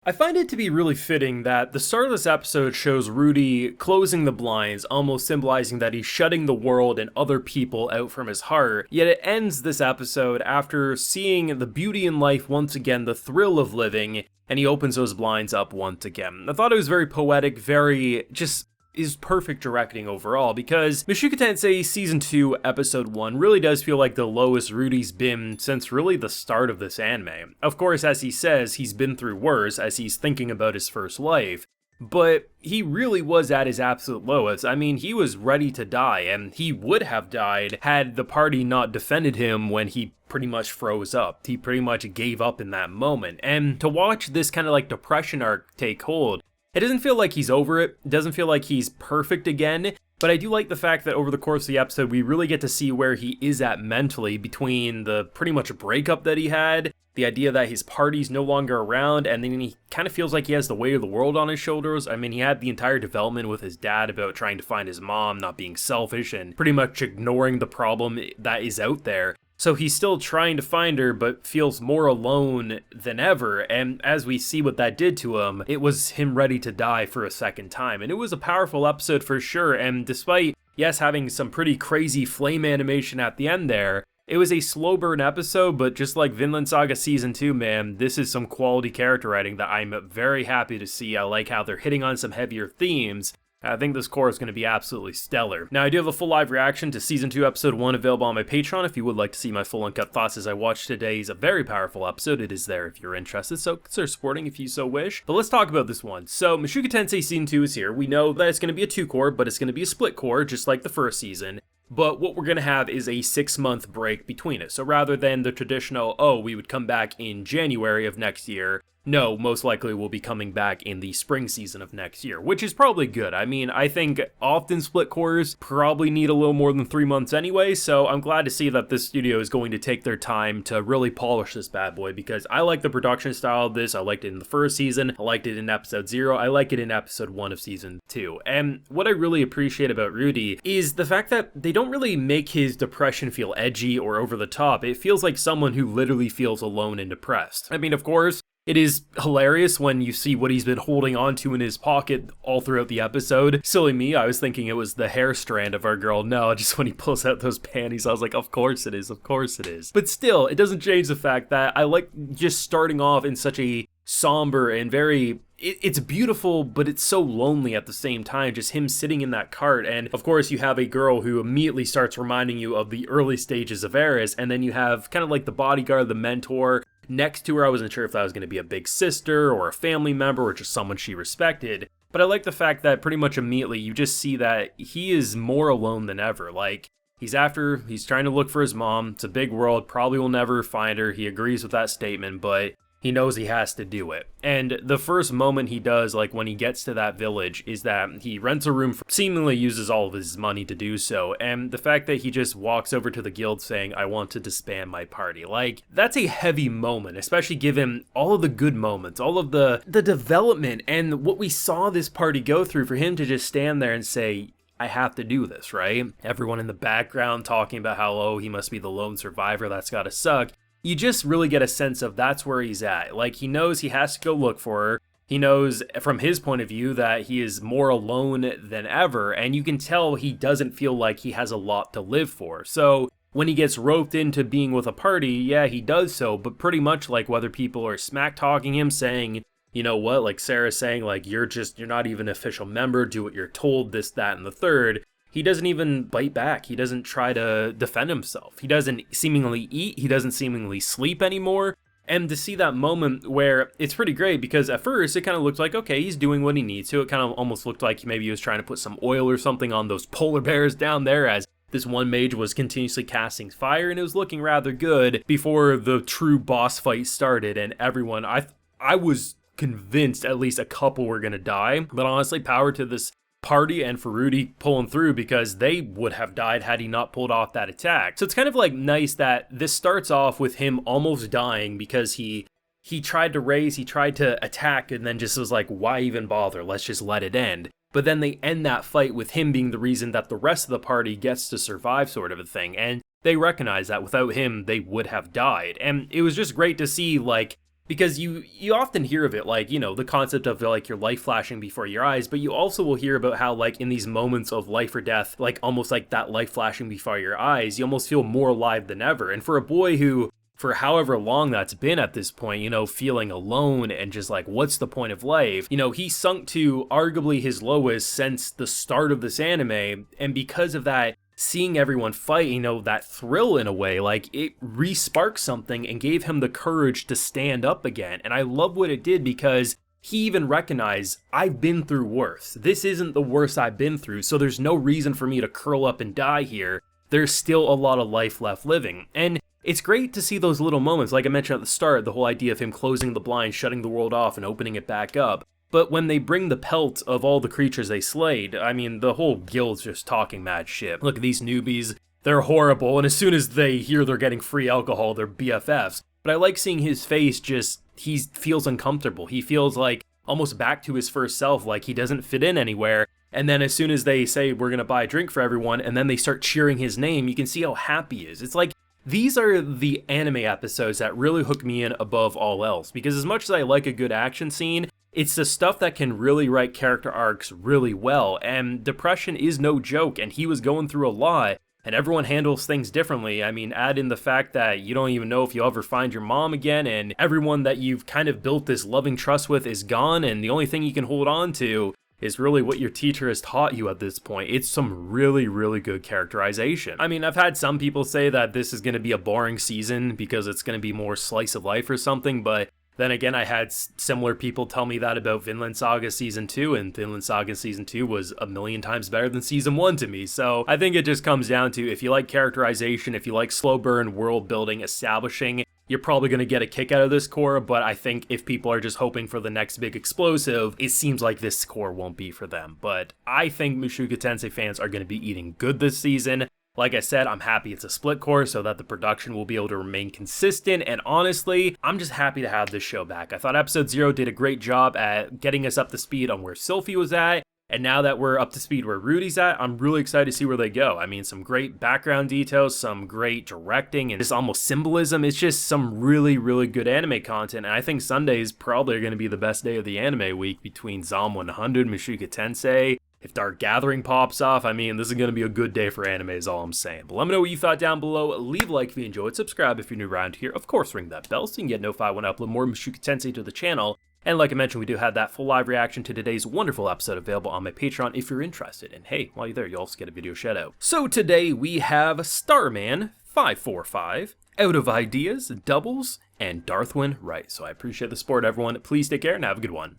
I find it to be really fitting that the start of this episode shows Rudy closing the blinds, almost symbolizing that he's shutting the world and other people out from his heart, yet it ends this episode after seeing the beauty in life once again, the thrill of living, and he opens those blinds up once again. I thought it was very poetic, very just is perfect directing overall, because Mushoku Tensei Season 2 Episode 1 really does feel like the lowest Rudy's been since really the start of this anime. Of course, as he says, he's been through worse as he's thinking about his first life, but he really was at his absolute lowest. I mean, he was ready to die, and he would have died had the party not defended him when he pretty much froze up. He pretty much gave up in that moment, and to watch this kind of like depression arc take hold, it doesn't feel like he's over it doesn't feel like he's perfect again, but I do like the fact that over the course of the episode, we really get to see where he is at mentally between the pretty much breakup that he had, the idea that his party's no longer around, and then he kind of feels like he has the weight of the world on his shoulders. I mean, he had the entire development with his dad about trying to find his mom, not being selfish, and pretty much ignoring the problem that is out there. So he's still trying to find her, but feels more alone than ever, and as we see what that did to him, it was him ready to die for a second time, and it was a powerful episode for sure, and despite, yes, having some pretty crazy flame animation at the end there, it was a slow burn episode, but just like Vinland Saga Season 2, man, this is some quality character writing that I'm very happy to see. I like how they're hitting on some heavier themes. I think this core is going to be absolutely stellar. Now, I do have a full live reaction to Season 2, Episode 1 available on my Patreon if you would like to see my full uncut thoughts as I watch today's very powerful episode. It is there if you're interested, so consider supporting if you so wish. But let's talk about this one. So, Mushoku Tensei Season 2 is here. We know that it's going to be a 2-core, but it's going to be a split core, just like the first season. But what we're going to have is a 6-month break between it. So rather than the traditional, oh, we would come back in January of next year, no, most likely we'll be coming back in the spring season of next year, which is probably good. I mean, I think often split cores probably need a little more than 3 months anyway, so I'm glad to see that this studio is going to take their time to really polish this bad boy, because I like the production style of this. I liked it in the first season, I liked it in episode 0, I like it in episode 1 of season 2. And what I really appreciate about Rudy is the fact that they don't really make his depression feel edgy or over the top. It feels like someone who literally feels alone and depressed. I mean, of course, it is hilarious when you see what he's been holding onto in his pocket all throughout the episode. Silly me, I was thinking it was the hair strand of our girl. No, just when he pulls out those panties, I was like, of course it is, of course it is. But still, it doesn't change the fact that I like just starting off in such a somber and very... It's beautiful, but it's so lonely at the same time, just him sitting in that cart. And of course, you have a girl who immediately starts reminding you of the early stages of Eris, and then you have kind of like the bodyguard, the mentor. Next to her, I wasn't sure if that was going to be a big sister or a family member or just someone she respected. But I like the fact that pretty much immediately you just see that he is more alone than ever. Like, he's trying to look for his mom. It's a big world, probably will never find her. He agrees with that statement, but he knows he has to do it. And the first moment he does, like when he gets to that village, is that he rents a room, seemingly uses all of his money to do so. And the fact that he just walks over to the guild saying, I want to disband my party. Like, that's a heavy moment, especially given all of the good moments, all of the development and what we saw this party go through, for him to just stand there and say, I have to do this, right? Everyone in the background talking about how, oh, he must be the lone survivor, that's gotta suck. You just really get a sense of that's where he's at. Like, he knows he has to go look for her. He knows from his point of view that he is more alone than ever, and you can tell he doesn't feel like he has a lot to live for. So when he gets roped into being with a party, yeah, he does so, but pretty much like whether people are smack talking him, saying, you know what, like Sarah's saying, like, you're not even an official member, do what you're told, this, that, and the third. He doesn't even bite back. He doesn't try to defend himself. He doesn't seemingly eat. He doesn't seemingly sleep anymore. And to see that moment where it's pretty great, because at first it kind of looked like, okay, he's doing what he needs to. It kind of almost looked like maybe he was trying to put some oil or something on those polar bears down there, as this one mage was continuously casting fire, and it was looking rather good before the true boss fight started. And everyone, I was convinced at least a couple were going to die. But honestly, power to this party and for Rudy pulling through, because they would have died had he not pulled off that attack. So it's kind of like nice that this starts off with him almost dying because he tried to raise, he tried to attack, and then just was like, why even bother? Let's just let it end. But then they end that fight with him being the reason that the rest of the party gets to survive, sort of a thing. And they recognize that without him, they would have died. And it was just great to see, like, because you often hear of it, like, you know, the concept of like your life flashing before your eyes, but you also will hear about how like in these moments of life or death, like almost like that life flashing before your eyes, you almost feel more alive than ever. And for a boy who, for however long that's been at this point, you know, feeling alone and just like, what's the point of life? You know, he sunk to arguably his lowest since the start of this anime, and because of that, seeing everyone fight, you know, that thrill in a way, like it re-sparked something and gave him the courage to stand up again. And I love what it did because he even recognized, I've been through worse. This isn't the worst I've been through, so there's no reason for me to curl up and die here. There's still a lot of life left living. And it's great to see those little moments, like I mentioned at the start, the whole idea of him closing the blind, shutting the world off, and opening it back up. But when they bring the pelt of all the creatures they slayed, I mean, the whole guild's just talking mad shit. Look at these newbies, they're horrible, and as soon as they hear they're getting free alcohol, they're BFFs. But I like seeing his face just, he feels uncomfortable. He feels like almost back to his first self, like he doesn't fit in anywhere. And then as soon as they say, we're gonna buy a drink for everyone, and then they start cheering his name, you can see how happy he is. It's like, these are the anime episodes that really hook me in above all else, because as much as I like a good action scene, it's the stuff that can really write character arcs really well, and depression is no joke, and he was going through a lot, and everyone handles things differently. I mean, add in the fact that you don't even know if you'll ever find your mom again, and everyone that you've kind of built this loving trust with is gone, and the only thing you can hold on to is really what your teacher has taught you at this point. It's some really, really good characterization. I mean, I've had some people say that this is going to be a boring season because it's going to be more slice of life or something, but then again, I had similar people tell me that about Vinland Saga Season 2, and Vinland Saga Season 2 was a million times better than Season 1 to me. So I think it just comes down to, if you like characterization, if you like slow burn, world building, establishing, you're probably going to get a kick out of this core. But I think if people are just hoping for the next big explosive, it seems like this core won't be for them. But I think Mushoku Tensei fans are going to be eating good this season. Like I said, I'm happy it's a split core so that the production will be able to remain consistent, and honestly, I'm just happy to have this show back. I thought episode 0 did a great job at getting us up to speed on where Sylphie was at, and now that we're up to speed where Rudy's at, I'm really excited to see where they go. I mean, some great background details, some great directing, and just almost symbolism. It's just some really, really good anime content, and I think Sunday is probably going to be the best day of the anime week between Zom 100, Mushoku Tensei. If Dark Gathering pops off, I mean, this is going to be a good day for anime is all I'm saying. But let me know what you thought down below. Leave a like if you enjoyed, subscribe if you're new around here. Of course, ring that bell so you can get notified when I upload more Mushoku Tensei to the channel. And like I mentioned, we do have that full live reaction to today's wonderful episode available on my Patreon if you're interested. And hey, while you're there, you also get a video shout out. So today we have Starman 545, Out of Ideas, Doubles, and Darthwin Right. So I appreciate the support, everyone. Please take care and have a good one.